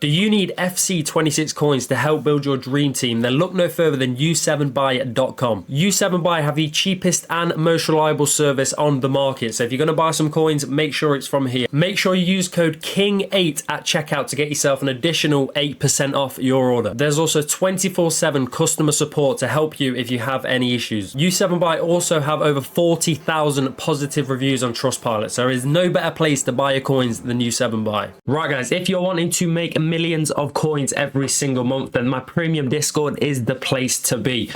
Do you need FC26 coins to help build your dream team? Then look no further than u7buy.com. U7buy have the cheapest and most reliable service on the market. So if you're going to buy some coins, make sure it's from here. Make sure you use code KING8 at checkout to get yourself an additional 8% off your order. There's also 24/7 customer support to help you if you have any issues. U7buy also have over 40,000 positive reviews on Trustpilot. So there is no better place to buy your coins than U7buy. Right guys, if you're wanting to make millions of coins every single month, then my premium Discord is the place to be.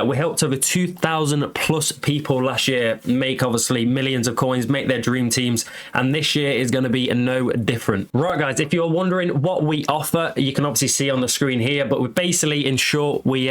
We helped over 2,000 plus people last year make obviously millions of coins, make their dream teams, and this year is going to be no different. Right guys, if you're wondering what we offer, you can obviously see on the screen here, but we basically, in short, we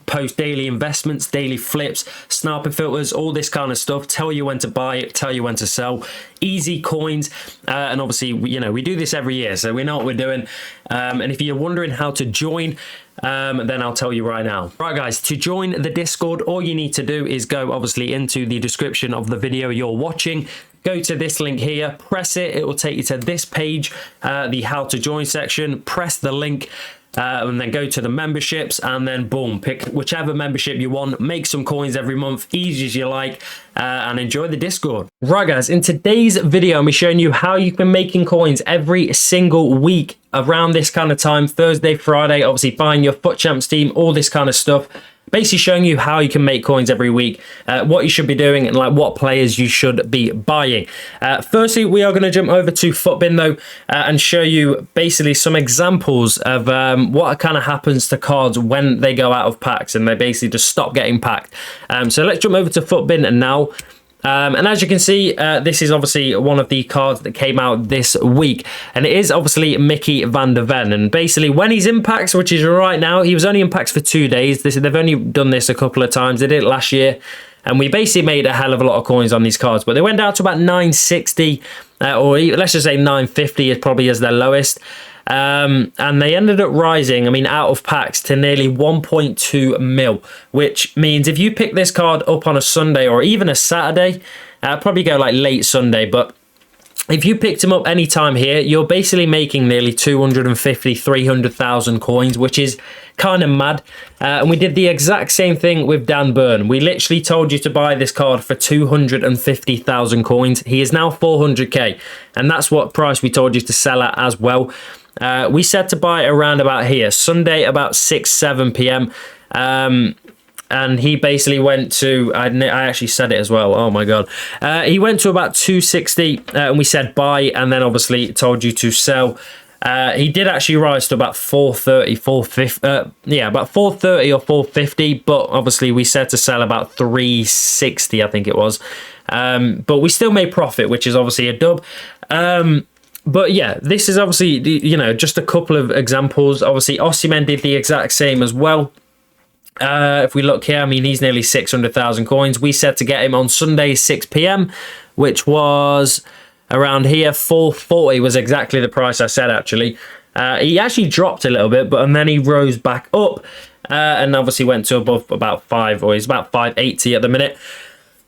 post daily investments, daily flips, sniping filters, all this kind of stuff, tell you when to buy it, tell you when to sell, easy coins, and obviously we do this every year, so we know what we're doing. And if you're wondering how to join, then I'll tell you right now. Right guys, to join the Discord, all you need to do is go obviously into the description of the video you're watching, go to this link here, press it, it will take you to this page, the how to join section, press the link, and then go to the memberships, and then boom, pick whichever membership you want, make some coins every month, easy as you like, and enjoy the Discord. Right guys, in today's video, I'm showing you how you can making coins every single week around this kind of time, Thursday, Friday, obviously buying your FUT Champs team, all this kind of stuff. Basically showing you how you can make coins every week, what you should be doing, and like what players you should be buying. Firstly, we are going to jump over to FUTBin though, and show you basically some examples of what kind of happens to cards when they go out of packs and they basically just stop getting packed. So let's jump over to FUTBin now. And as you can see, this is obviously one of the cards that came out this week, and it is obviously Mickey van der Ven. And basically when he's in packs, which is right now, he was only in packs for 2 days. They've only done this a couple of times. They did it last year, and we basically made a hell of a lot of coins on these cards, but they went down to about 960, or let's just say 950 is probably as their lowest. And they ended up rising, I mean, out of packs to nearly 1.2 mil, which means if you pick this card up on a Sunday or even a Saturday, probably go like late Sunday, but if you picked him up anytime here, you're basically making nearly 250, 300,000 coins, which is kind of mad. And we did the exact same thing with Dan Burn. We literally told you to buy this card for 250,000 coins. He is now 400k, and that's what price we told you to sell at as well. We said to buy around about here, Sunday about 6-7 p.m. And he basically went to, I actually said it as well, oh my god. He went to about 260, and we said buy, and then obviously told you to sell. He did actually rise to about 430, 450, yeah, about 430 or 450, but obviously we said to sell about 360, I think it was. But we still made profit, which is obviously a dub. But yeah, this is obviously, just a couple of examples. Obviously, Osimhen did the exact same as well. If we look here, I mean, he's nearly 600,000 coins. We said to get him on Sunday, 6 p.m, which was around here. 440 was exactly the price I said, actually. He actually dropped a little bit, and then he rose back up, and obviously went to above about 5, or he's about 580 at the minute.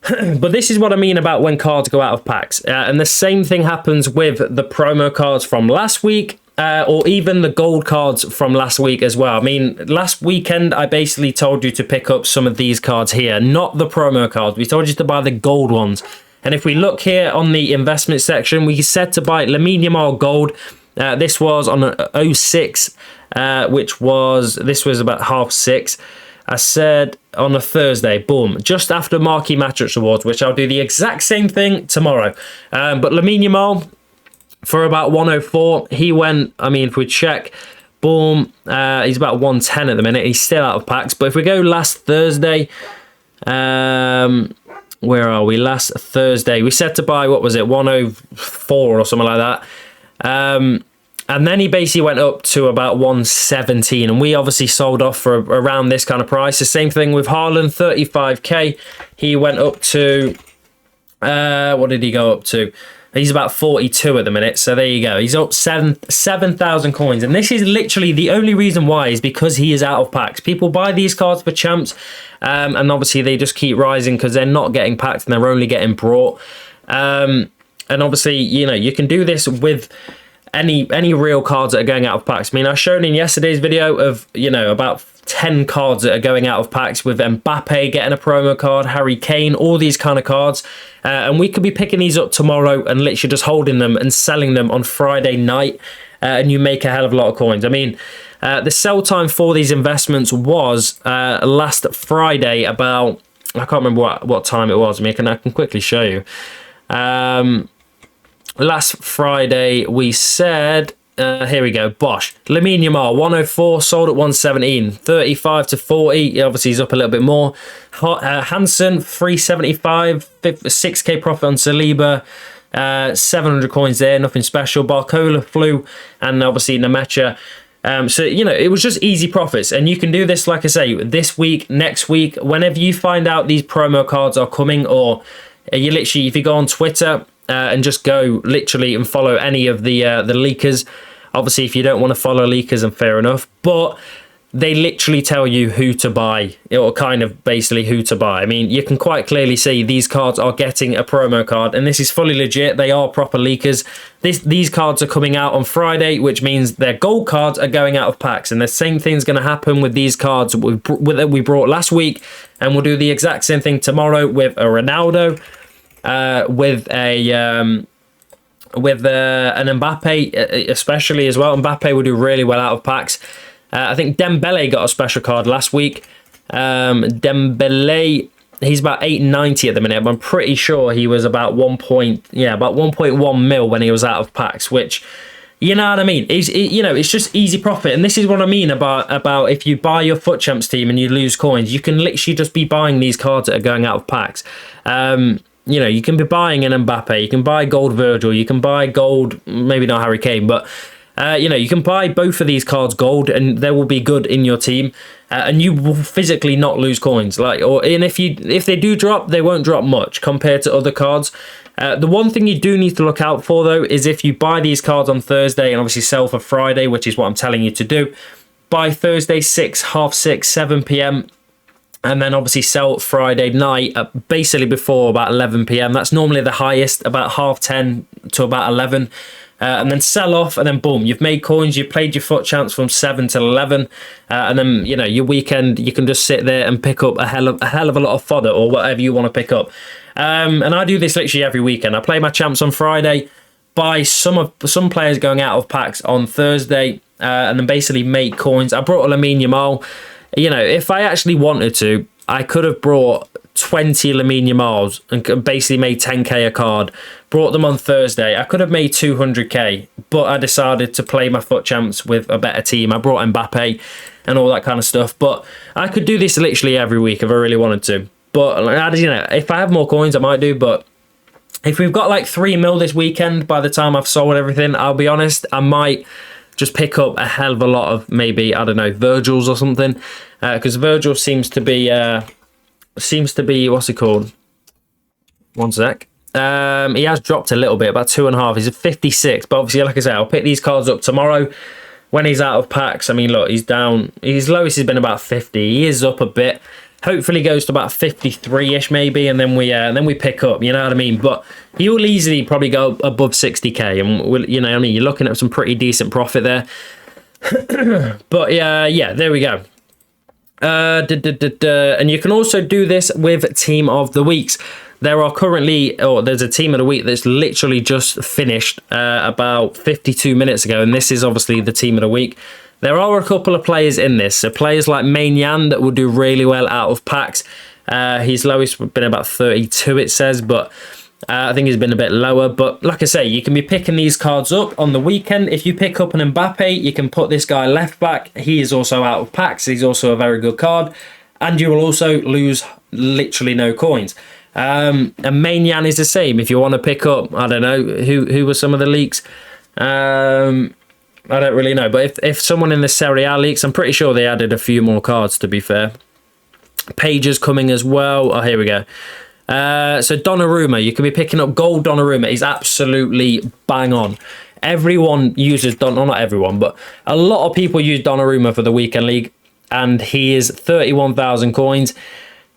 But this is what I mean about when cards go out of packs. And the same thing happens with the promo cards from last week, or even the gold cards from last week as well. I mean, last weekend, I basically told you to pick up some of these cards here, not the promo cards. We told you to buy the gold ones. And if we look here on the investment section, we said to buy Lamine Yamal gold. This was on an 06, this was about 6:30. I said on a Thursday, boom, just after Marquee Matchups Awards, which I'll do the exact same thing tomorrow. But Lamine Yamal, for about 104, he went, I mean, if we check, boom, he's about 110 at the minute. He's still out of packs. But if we go last Thursday, where are we? Last Thursday, we said to buy, what was it, 104 or something like that. And then he basically went up to about 117, and we obviously sold off for around this kind of price. The same thing with Haaland, 35k. He went up to, what did he go up to? He's about 42 at the minute, so there you go. He's up 7,000 coins, and this is literally the only reason why is because he is out of packs. People buy these cards for champs, and obviously they just keep rising because they're not getting packed and they're only getting brought. And obviously, you can do this with any real cards that are going out of packs. I mean, I've shown in yesterday's video of, you know, about 10 cards that are going out of packs, with Mbappe getting a promo card, Harry Kane, all these kind of cards. And we could be picking these up tomorrow and literally just holding them and selling them on Friday night. And you make a hell of a lot of coins. I mean, the sell time for these investments was last Friday about, I can't remember what time it was. I mean, I can quickly show you. Last Friday we said, here we go, Bosch, Lamine Yamal, 104, sold at 117, 35 to 40, obviously he's up a little bit more. Hansen, 375, 6k profit on Saliba, 700 coins there, nothing special. Barcola flew, and obviously Nemecha. So, you know, it was just easy profits. And you can do this, like I say, this week, next week, whenever you find out these promo cards are coming, or you literally, if you go on Twitter and just go literally and follow any of the leakers. Obviously, if you don't want to follow leakers, then fair enough. But they literally tell you who to buy, or kind of basically who to buy. I mean, you can quite clearly see these cards are getting a promo card, and this is fully legit. They are proper leakers. These cards are coming out on Friday, which means their gold cards are going out of packs, and the same thing's going to happen with these cards that we brought last week, and we'll do the exact same thing tomorrow with a Ronaldo, with an Mbappe especially as well. Mbappe will do really well out of packs. I think Dembele got a special card last week. Dembele, he's about 890 at the minute, but I'm pretty sure he was about about 1.1 mil when he was out of packs, which, you know what I mean? It's just easy profit. And this is what I mean about if you buy your FUT Champs team and you lose coins, you can literally just be buying these cards that are going out of packs. You know, you can be buying an Mbappe, you can buy gold Virgil, you can buy gold, maybe not Harry Kane, but you know, you can buy both of these cards gold, and they will be good in your team, and you will physically not lose coins. And if they do drop, they won't drop much compared to other cards. The one thing you do need to look out for, though, is if you buy these cards on Thursday and obviously sell for Friday, which is what I'm telling you to do, by Thursday 6, half 6, 7 p.m. and then obviously sell Friday night at basically before about 11 p.m. That's normally the highest, about half 10 to about 11. And then sell off, and then boom, you've made coins, you've played your FUT Champs from 7 till 11, and then, you know, your weekend, you can just sit there and pick up a hell of a lot of fodder, or whatever you want to pick up. And I do this literally every weekend. I play my champs on Friday, buy some players going out of packs on Thursday, and then basically make coins. I brought a Lamine Yamal. You know, if I actually wanted to, I could have brought 20 Lamine Yamals and basically made 10k a card. Brought them on Thursday. I could have made 200k, but I decided to play my FUT Champs with a better team. I brought Mbappe and all that kind of stuff. But I could do this literally every week if I really wanted to. But, you know, if I have more coins, I might do. But if we've got like 3 mil this weekend, by the time I've sold everything, I'll be honest, I might just pick up a hell of a lot of, maybe, I don't know, Virgils or something. Because Virgil seems to be, what's it called? One sec. He has dropped a little bit, about 2.5. He's at 56, but obviously, like I say, I'll pick these cards up tomorrow when he's out of packs. I mean, look, he's down. His lowest has been about 50. He is up a bit. Hopefully, goes to about 53ish maybe, and then we pick up. You know what I mean? But he will easily probably go above 60k, and you know, I mean, you're looking at some pretty decent profit there. But yeah, there we go. And you can also do this with Team of the Weeks. There are currently, there's a Team of the Week that's literally just finished about 52 minutes ago, and this is obviously the Team of the Week. There are a couple of players in this, so players like Maignan that will do really well out of packs. His lowest would been about 32, it says, but I think he's been a bit lower. But like I say, you can be picking these cards up on the weekend. If you pick up an Mbappe, you can put this guy left back. He is also out of packs. He's also a very good card, and you will also lose literally no coins. And Maignan is the same. If you want to pick up, I don't know, who were some of the leaks? I don't really know. But if someone in the Serie A leaks, I'm pretty sure they added a few more cards, to be fair. Pages coming as well. Oh, here we go. So Donnarumma, you can be picking up gold Donnarumma. He's absolutely bang on. Everyone uses not everyone, but a lot of people use Donnarumma for the weekend league, and he is 31,000 coins.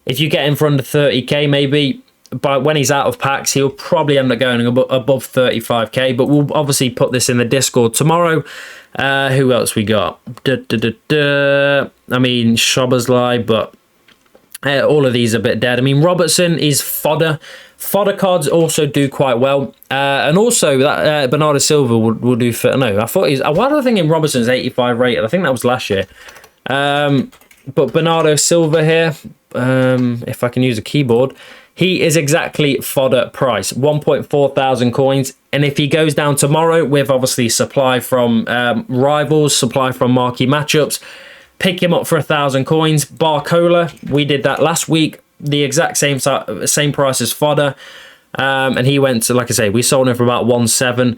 If you get him for under 30k, maybe but when he's out of packs, he'll probably end up going above 35k. But we'll obviously put this in the Discord tomorrow. Who else we got? I mean, Szoboszlai, but all of these are a bit dead. I mean, Robertson is fodder. Fodder cards also do quite well. And also that Bernardo Silva will do for, no, I thought he's, why do I think in Robertson's 85 rated? I think that was last year. But Bernardo Silva here, if I can use a keyboard, he is exactly fodder price, 1.4 thousand coins. And if he goes down tomorrow with obviously supply from rivals, supply from marquee matchups, pick him up for 1,000 coins. Barcola, we did that last week, the exact same price as fodder. And he went to, like I say, we sold him for about 1.7.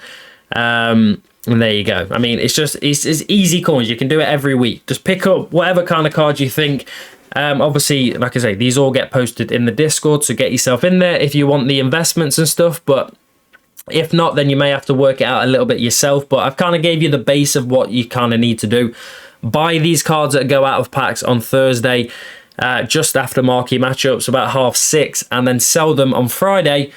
And there you go. I mean, it's easy coins. You can do it every week. Just pick up whatever kind of card you think. Obviously, like I say, these all get posted in the Discord, so get yourself in there if you want the investments and stuff. But if not, then you may have to work it out a little bit yourself. But I've kind of gave you the base of what you kind of need to do. Buy these cards that go out of packs on Thursday, just after marquee matchups, about 6:30, and then sell them on Friday,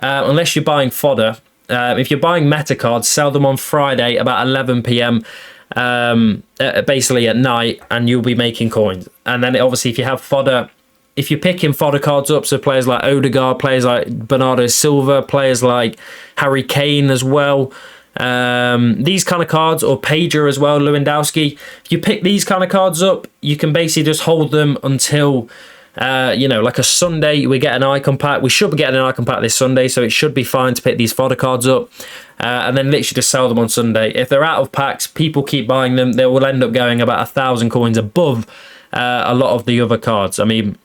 unless you're buying fodder. If you're buying meta cards, sell them on Friday about 11 p.m. Basically at night, and you'll be making coins. And then obviously if you have fodder, if you're picking fodder cards up, so players like Odegaard, players like Bernardo Silva, players like Harry Kane as well, these kind of cards, or Pager as well, Lewandowski, if you pick these kind of cards up, you can basically just hold them until you know, like a Sunday. We get an icon pack. We should be getting an icon pack this Sunday, so it should be fine to pick these fodder cards up, and then literally just sell them on Sunday. If they're out of packs, people keep buying them. They will end up going about 1,000 coins above a lot of the other cards. I mean,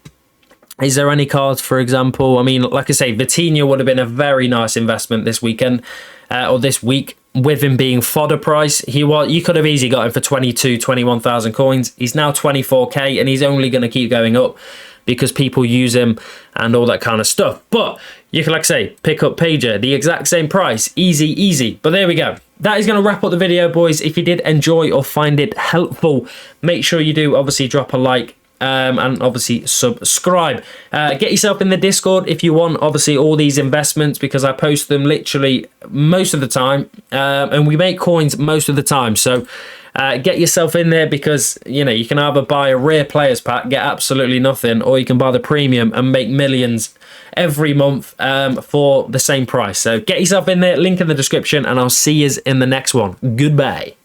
is there any cards, for example? I mean, like I say, Vitinha would have been a very nice investment this weekend, or this week, with him being fodder price. You could have easily got him for 21,000 coins. He's now 24k, and he's only going to keep going up because people use him and all that kind of stuff. But you can, like I say, pick up Pager, the exact same price. Easy. But there we go. That is going to wrap up the video, boys. If you did enjoy or find it helpful, make sure you do obviously drop a like, and obviously subscribe. Get yourself in the Discord if you want obviously all these investments, because I post them literally most of the time, and we make coins most of the time. So get yourself in there, because you know, you can either buy a rare players pack, get absolutely nothing, or you can buy the premium and make millions every month for the same price. So get yourself in there, link in the description, and I'll see you in the next one. Goodbye.